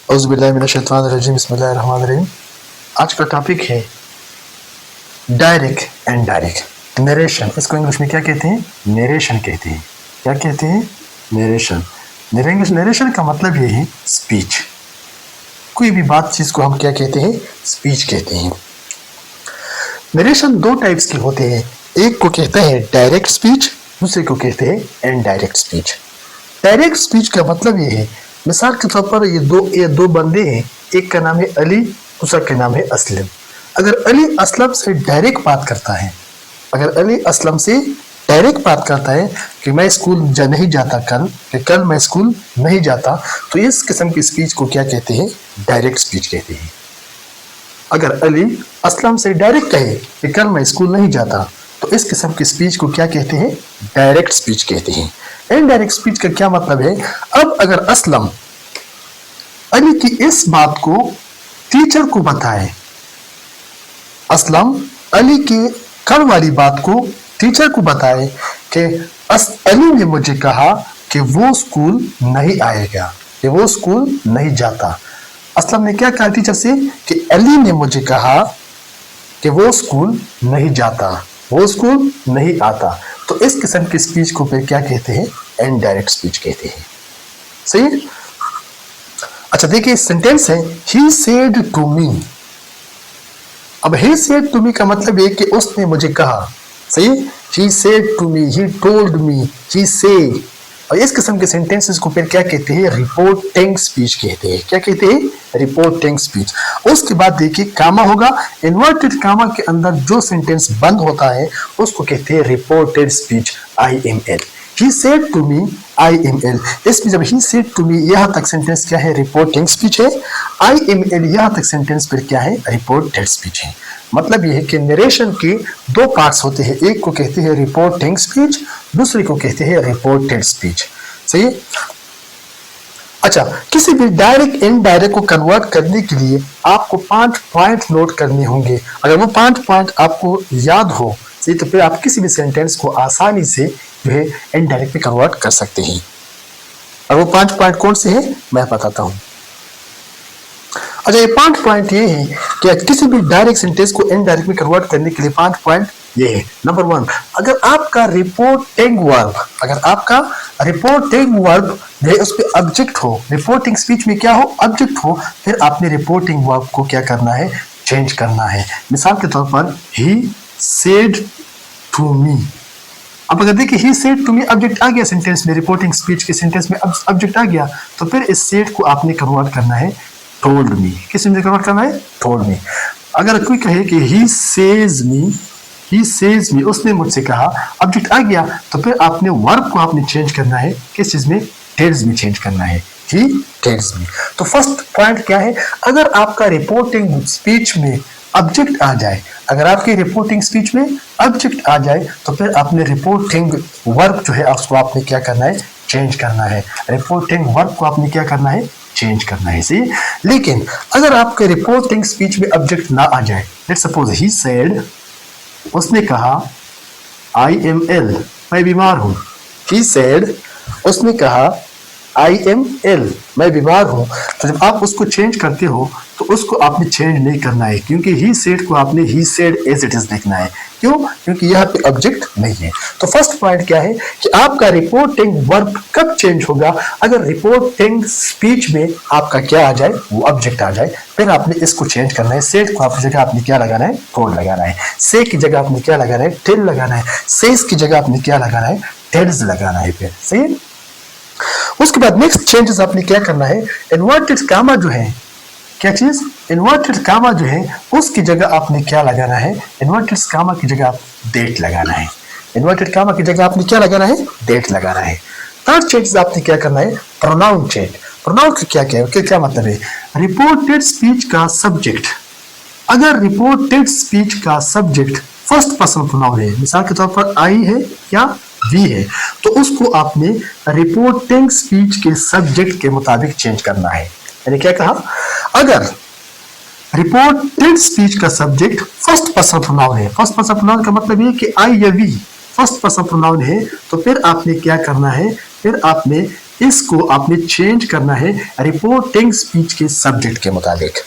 औज़ुबिल्लाहिमिनश्शैतानिर्रजीम बिस्मिल्लाहिर्रहमानिर्रहीम। आज का टॉपिक है डायरेक्ट एंड डायरेक्ट नरेशन। इसको इंग्लिश में क्या कहते हैं? नरेशन कहते हैं। क्या कहते हैं? नरेशन। नरेशन का मतलब ये है स्पीच। कोई भी बात चीज को हम क्या कहते हैं? स्पीच कहते हैं। नरेशन दो टाइप्स के होते हैं, एक को कहते हैं डायरेक्ट स्पीच, दूसरे को कहते हैं इनडायरेक्ट स्पीच। डायरेक्ट स्पीच का मतलब ये है, मिसाल के तौर पर ये दो बंदे हैं, एक का नाम है अली, दूसरा का नाम है असलम। अगर अली असलम से डायरेक्ट बात करता है, अगर अली असलम से डायरेक्ट बात करता है कि मैं स्कूल नहीं जाता कल मैं स्कूल नहीं जाता, तो इस किस्म की स्पीच को क्या कहते हैं? डायरेक्ट स्पीच कहते हैं। अगर अली असलम से डायरेक्ट कहे कि कल मैं स्कूल नहीं जाता, तो इस किस्म की स्पीच को क्या कहते हैं? डायरेक्ट स्पीच कहते हैं। इनडायरेक्ट स्पीच का क्या मतलब है? अब अगर असलम अली की इस बात को टीचर को बताए, असलम अली की कल वाली बात को टीचर को बताए कि अली ने मुझे कहा कि वो स्कूल नहीं आएगा, कि वो स्कूल नहीं जाता। असलम ने क्या कहा टीचर से? कि अली ने मुझे कहा कि वो स्कूल नहीं जाता, वो स्कूल नहीं आता। तो इस किस्म की स्पीच को फिर क्या कहते हैं? इनडायरेक्ट स्पीच कहते हैं। सही? अच्छा देखिए, सेंटेंस है ही सेड टू मी। अब ही सेड टू मी का मतलब है कि उसने मुझे कहा। सही? He said to me, he told me, he say. और इस किस्म के सेंटेंसेस को फिर क्या कहते हैं? रिपोर्टिंग स्पीच कहते हैं। क्या कहते हैं? Reporting speech. उसके बाद देखिए कामा होगा, इन्वर्टेड कामा के अंदर जो सेंटेंस बंद होता है उसको कहते हैं reported speech, IML। He said to me, IML। इसमें जब he said to me यहाँ तक सेंटेंस क्या है? रिपोर्टिंग स्पीच है। IML यहाँ तक सेंटेंस फिर क्या है? रिपोर्टेड स्पीच है। मतलब ये है कि नरेशन के दो पार्ट्स होते हैं, एक को कहते हैं रिपोर्टिंग स्पीच, दूसरे को कहते हैं रिपोर्टेड स्पीच। सही है? अच्छा, किसी भी डायरेक्ट इनडायरेक्ट को कन्वर्ट करने के लिए आपको 5 पॉइंट नोट करने होंगे। अगर वो 5 पॉइंट आपको याद हो, सही, तो फिर आप किसी भी सेंटेंस को आसानी से जो है इनडायरेक्ट में कन्वर्ट कर सकते हैं। और वो 5 पॉइंट कौन से हैं मैं बताता हूं। अच्छा, ये 5 पॉइंट ये है कि किसी भी डायरेक्ट सेंटेंस को इनडायरेक्ट में कन्वर्ट करने के लिए 5 पॉइंट ये है। नंबर 1, अगर आपका रिपोर्टिंग वर्ब है उस पर ऑब्जेक्ट हो, रिपोर्टिंग स्पीच में क्या हो? ऑब्जेक्ट हो, फिर आपने रिपोर्टिंग वर्ब को क्या करना है? चेंज करना है। मिसाल के तौर पर ही सेड टू मी। अब अगर देखिए he said to me object आ गया सेंटेंस में, रिपोर्टिंग स्पीच के सेंटेंस में ऑब्जेक्ट आ गया, तो फिर इस सेड को आपने कन्वर्ट करना है टोल्ड मी। किस में कन्वर्ट करना है? Told me. अगर कोई कहे कि ही सेज मी, उसने मुझसे कहा, ऑब्जेक्ट आ गया, तो फिर आपने वर्ब को आपने चेंज करना है। किस चीज में? टेल्स में चेंज करना है। He tells me. तो फर्स्ट पॉइंट क्या है? अगर आपका रिपोर्टिंग स्पीच में ऑब्जेक्ट आ जाए, अगर आपकी रिपोर्टिंग स्पीच में ऑब्जेक्ट आ जाए, तो फिर आपने रिपोर्टिंग वर्ब जो है उसको आपने क्या करना है? चेंज करना है। रिपोर्टिंग वर्ब को आपने क्या करना है? चेंज करना है। सही? लेकिन अगर आपके रिपोर्टिंग स्पीच में ऑब्जेक्ट ना आ जाए, लेट्स सपोज ही सेड, उसने कहा, IML, मैं बीमार हूं। ही सेड, उसने कहा, IML, मैं बीमार हूं। तो जब आप उसको चेंज करते हो तो उसको आपने चेंज नहीं करना है, क्योंकि ही सेड को आपने he said as it is देखना है। क्यों? क्योंकि यहाँ पे ऑब्जेक्ट नहीं है। तो फर्स्ट पॉइंट क्या है कि आपका रिपोर्टिंग वर्ब कब चेंज होगा? अगर रिपोर्टिंग स्पीच में आपका क्या आ जाए? वो ऑब्जेक्ट आ जाए। फिर आपने इसको चेंज करना है। सेड को आपकी जगह आपने क्या लगाना है? टोल्ड लगाना है। से की जगह आपने क्या लगाना है? टिल लगाना है। सेज की जगह आपने क्या लगाना है? टेल्स लगाना है। फिर सही? उसके बाद नेक्स्ट चेंजेस आपने क्या करना है? इन्वर्टेड कामा जो है, क्या चीज? इन्वर्टेड कामा जो है उसकी जगह आपने क्या लगाना है? इन्वर्टेड कामा की जगह आप डेट लगाना है। इन्वर्टेड कामा की जगह आपने क्या लगाना है? डेट लगाना है। थर्ड चेंजेस आपने क्या करना है? Pronoun change. प्रोनाउन का क्या मतलब है? रिपोर्टेड स्पीच का सब्जेक्ट, अगर रिपोर्टेड स्पीच का सब्जेक्ट फर्स्ट पर्सन प्रोनाउन है, मिसाल के तौर पर आई है या वी है, तो उसको आपने रिपोर्टिंग स्पीच के सब्जेक्ट के मुताबिक चेंज करना है। यानी क्या कहा? अगर रिपोर्टेड स्पीच का सब्जेक्ट फर्स्ट पर्सन प्रोनाउन है, फर्स्ट पर्सन प्रोनाउन का मतलब ये कि आई या वी फर्स्ट पर्सन प्रोनाउन है, तो फिर आपने क्या करना है? फिर आपने इसको आपने चेंज करना है रिपोर्टिंग स्पीच के सब्जेक्ट के मुताबिक।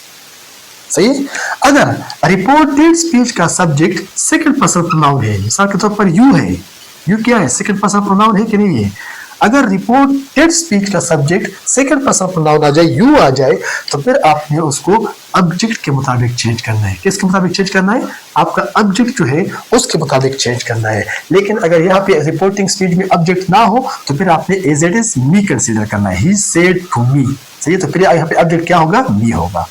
सही। अगर रिपोर्टेड स्पीच का सब्जेक्ट सेकंड पर्सन प्रोनाउन है, मिसाल के तौर पर यू है, यू क्या है, सेकंड पर्सन प्रोनाउन है कि नहीं है। अगर रिपोर्टेड स्पीच का सब्जेक्ट सेकंड पर्सन प्रोनाउन आ जाए, यू आ जाए, तो फिर आपने उसको ऑब्जेक्ट के मुताबिक चेंज करना है। किसके मुताबिक चेंज करना है? आपका ऑब्जेक्ट जो है उसके मुताबिक चेंज करना है। लेकिन अगर यहाँ पे रिपोर्टिंग स्पीच में ऑब्जेक्ट ना हो तो फिर आपने as it is me consider करना है, ही सेड टू मी। सही है, तो फिर यहाँ पे ऑब्जेक्ट क्या होगा? मी होगा।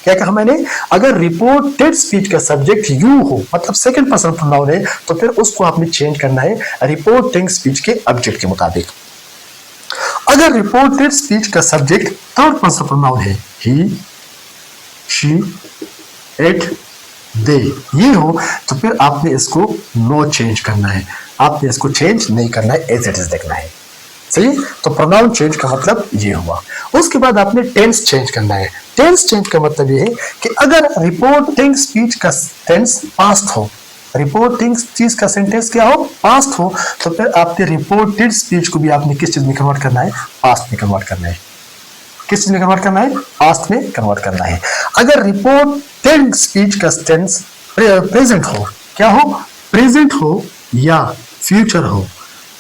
क्या कहा मैंने? अगर रिपोर्टेड स्पीच का सब्जेक्ट यू हो, मतलब सेकंड पर्सन प्रोनाउन है, तो फिर उसको आपने चेंज करना है रिपोर्टिंग स्पीच के ऑब्जेक्ट के मुताबिक। अगर रिपोर्टेड स्पीच का सब्जेक्ट थर्ड पर्सन प्रोनाउन है, ही, शी, इट, दे, ये हो, तो फिर आपने इसको नो चेंज करना है। आपने इसको चेंज नहीं करना है, एज इट इज देखना है। सही। तो प्रोनाउन चेंज का मतलब ये हुआ। उसके बाद आपने टेंस चेंज करना है। टेंस चेंज का मतलब ये है कि अगर रिपोर्टिंग स्पीच का टेंस पास्ट हो, रिपोर्टिंग चीज का सेंटेंस क्या हो? पास्ट हो, तो फिर आपने रिपोर्टेड स्पीच को भी आपने किस चीज में कन्वर्ट करना है? पास्ट में कन्वर्ट करना है। किस चीज में कन्वर्ट करना है? पास्ट में कन्वर्ट करना है। अगर रिपोर्टेड स्पीच का टेंस प्रेजेंट हो, क्या हो? प्रेजेंट हो या फ्यूचर हो।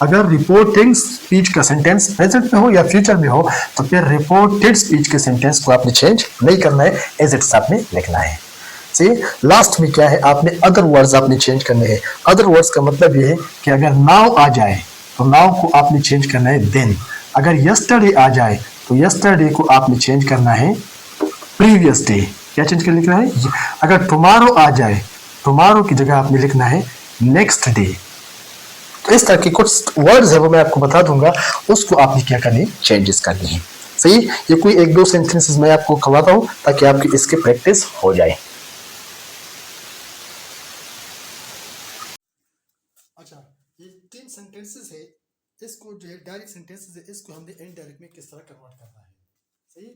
अगर रिपोर्टिंग स्पीच का सेंटेंस प्रेजेंट में हो या फ्यूचर में हो, तो फिर रिपोर्टेड स्पीच के सेंटेंस को आपने चेंज नहीं करना है, एज इट इज आपने लिखना है। सी। लास्ट में क्या है? आपने अदर वर्ड्स आपने चेंज करने हैं। अदर वर्ड्स का मतलब ये है कि अगर नाउ आ जाए तो नाउ को आपने चेंज करना है देन। अगर यस्टरडे आ जाए तो यस्टरडे को आपने चेंज करना है प्रीवियस डे। क्या चेंज कर लिखना है? अगर टुमारो आ जाए, टुमारो की जगह आपने लिखना है नेक्स्ट डे। तो इस तरह के कुछ वर्ड्स है वो मैं आपको बता दूंगा, उसको आपने क्या करनी, चेंजेस करनी है। सही। ये कोई एक दो सेंटेंसेस मैं आपको करवाता हूं ताकि आपकी इसकी प्रैक्टिस हो जाए। अच्छा, ये 3 सेंटेंसेस है, इसको जो है डायरेक्ट सेंटेंसेस है, इसको हमने इनडायरेक्ट में किस तरह कन्वर्ट करना है। सही।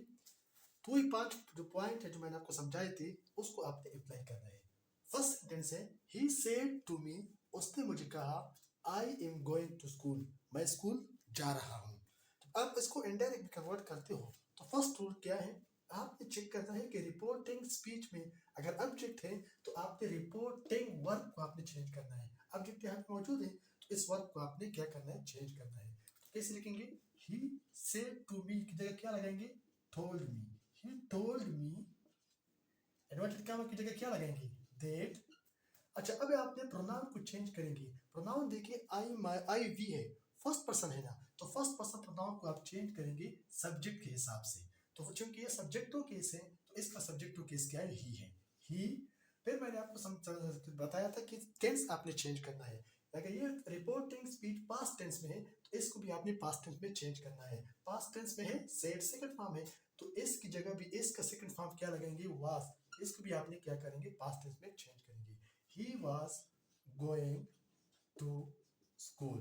तो ये 5 जो पॉइंट है जो मैंने आपको समझाए थे, उसको आपने अप्लाई करना है। फर्स्ट सेंटेंस है, ही सेड टू मी, उसने मुझे कहा, I am going to school, मैं स्कूल जा रहा हूँ। तो आप इसको इनडायरेक्ट में कन्वर्ट करते हो तो फर्स्ट रूल क्या है? आपने चेक करना है कि रिपोर्टिंग स्पीच में अगर ऑब्जेक्ट है तो आपने रिपोर्टिंग वर्ब को आपने चेंज करना है। ऑब्जेक्ट यहाँ पे मौजूद है तो इस वर्ब को आपने क्या करना है? चेंज करना है। तो कैसे लिखेंगे? ही सेड टू मी की जगह क्या लगाएंगे? Told me. He told me. Inverted comma की जगह क्या लगाएंगे? दैट। अच्छा, अब आपने प्रोनाउन को चेंज करेंगे। प्रोनाउन देखिए आई माई आई वी है, फर्स्ट पर्सन है ना, तो फर्स्ट पर्सन प्रोनाउन को आप चेंज करेंगे सब्जेक्ट के हिसाब से। तो चूंकि ये सब्जेक्टो केस है तो इसका सब्जेक्टो केस क्या है? ही है। ही। फिर मैंने आपको बताया था कि टेंस आपने चेंज करना है। अगर ये रिपोर्टिंग स्पीच पास्ट टेंस में है तो इसको भी आपने पास्ट टेंस में चेंज करना है। पास्ट टेंस में है, सेड सेकंड फॉर्म है, तो इसकी जगह भी इसका सेकंड फॉर्म क्या लगाएंगे? वाज। इसको भी आपने क्या करेंगे? पास्ट टेंस में चेंज करेंगे। He was going to school.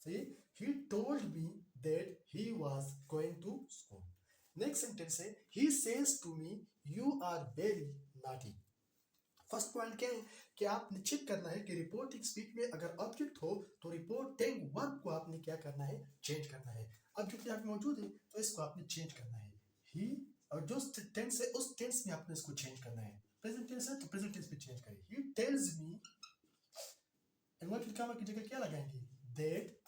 See, he told me that he was going to school. Next sentence है, he says to me, you are very naughty. First point क्या है कि आपने चेक करना है कि रिपोर्टिंग स्पीच में अगर ऑब्जेक्ट हो तो रिपोर्टिंग वर्ब को आपने क्या करना है? चेंज करना है। ऑब्जेक्ट यहाँ पे मौजूद है तो इसको आपने चेंज करना है। ही, और जो टेंस है उस टेंस में आपने इसको चेंज करना है। प्रेजेंट टेंस है तो प्रेजेंट टेंस में चेंज करें। He tells me, inverted comma की जगह क्या लगाएंगे? दैट।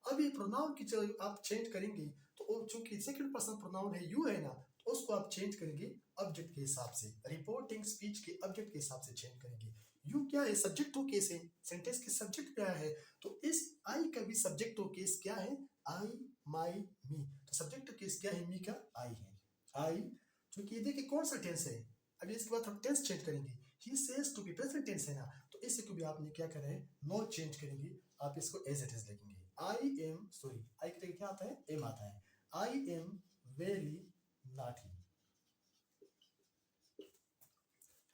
अब ये प्रोनाउन की जगह आप चेंज करेंगे तो चूंकि सेकंड पर्सन प्रोनाउन है, यू है ना, तो उसको आप चेंज करेंगे ऑब्जेक्ट के हिसाब से। रिपोर्टिंग स्पीच के ऑब्जेक्ट के हिसाब से चेंज करेंगे। यू क्या है? सब्जेक्ट टू केस है, सेंटेंस के सब्जेक्ट क्या है, तो इस आई का भी सब्जेक्ट टू केस क्या है? आई, माई, मी। तो सब्जेक्ट टू केस क्या है? मी का आई है। आई, क्योंकि देखिए कौन सा टेंस है, अभी इसके बाद हम टेंस चेंज करेंगे। He says to be present tense है ना, तो इसे को भी आपने क्या करना है? नो चेंज करेंगे, आप इसको एज इट इज लिखेंगे। आई एम, सॉरी, आई की जगह क्या आता है? एम आता है। I am very naughty.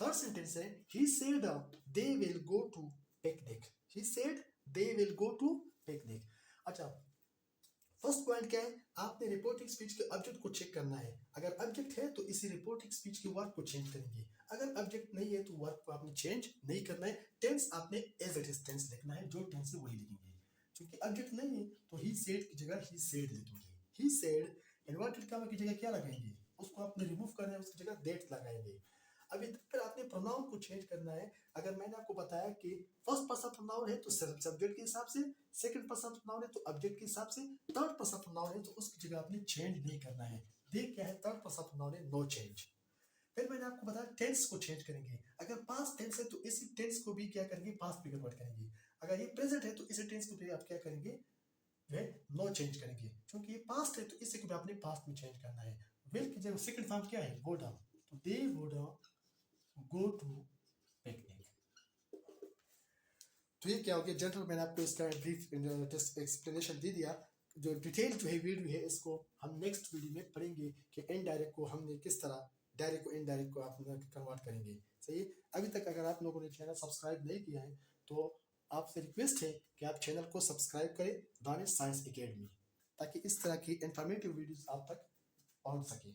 Third sentence है, he said they will go to picnic. he said they will go to picnic. अच्छा, फर्स्ट पॉइंट क्या है? आपने रिपोर्टिंग स्पीच के ऑब्जेक्ट को चेक करना है। अगर ऑब्जेक्ट है तो इसी रिपोर्टिंग स्पीच के वर्ब को चेंज करेंगे। अगर ऑब्जेक्ट नहीं है तो वर्ब को आपने चेंज नहीं करना है। टेंस आपने एज इट इज टेंस लिखना है, जो टेंस है वही लिखेंगे। क्योंकि ऑब्जेक्ट नहीं है तो ही सेड की जगह ही सेड लिखेंगे। ही सेड इन्वर्टेड कॉमा की जगह क्या लगाएंगे, उसको आपने रिमूव करना है, उसकी जगह दैट लगाएंगे। अभी फिर आपने प्रोनाउन को चेंज करना है। अगर मैंने आपको बताया कि फर्स्ट पर्सन प्रोनाउन है तो सब्जेक्ट के हिसाब से, सेकंड पर्सन प्रोनाउन है तो ऑब्जेक्ट के हिसाब से, थर्ड पर्सन प्रोनाउन है तो उसकी जगह आपने चेंज नहीं करना है। देख क्या है, थर्ड पर्सन प्रोनाउन है, नो चेंज। फिर मैंने आपको बताया टेंस को चेंज करेंगे। अगर पास्ट टेंस है तो इसी टेंस को भी क्या करेंगे, पास्ट में कन्वर्ट करेंगे। अगर ये प्रेजेंट है तो इसी टेंस को भी आप क्या करेंगे, वह नो चेंज करेंगे। क्योंकि ये पास्ट है तो इसे को भी आपने पास्ट में चेंज करना है। विल की जगह सेकंड फॉर्म क्या है, गो डाउन, तो they would go to picnic. तो ये क्या हो गया जनरल, मैंने आपको इसका ब्रीफ एक्सप्लेनेशन दे दिया। जो डिटेल जो है वीडियो है इसको हम नेक्स्ट वीडियो में पढ़ेंगे कि इनडायरेक्ट को हमने किस तरह डायरेक्ट को इनडायरेक्ट को आप कन्वर्ट करेंगे। सही। अभी तक अगर आप लोगों ने चैनल सब्सक्राइब नहीं किया है तो आपसे रिक्वेस्ट है कि आप चैनल को सब्सक्राइब करें दानिश साइंस एकेडमी, ताकि इस तरह की इंफॉर्मेटिव वीडियोस आप तक पहुंच सके।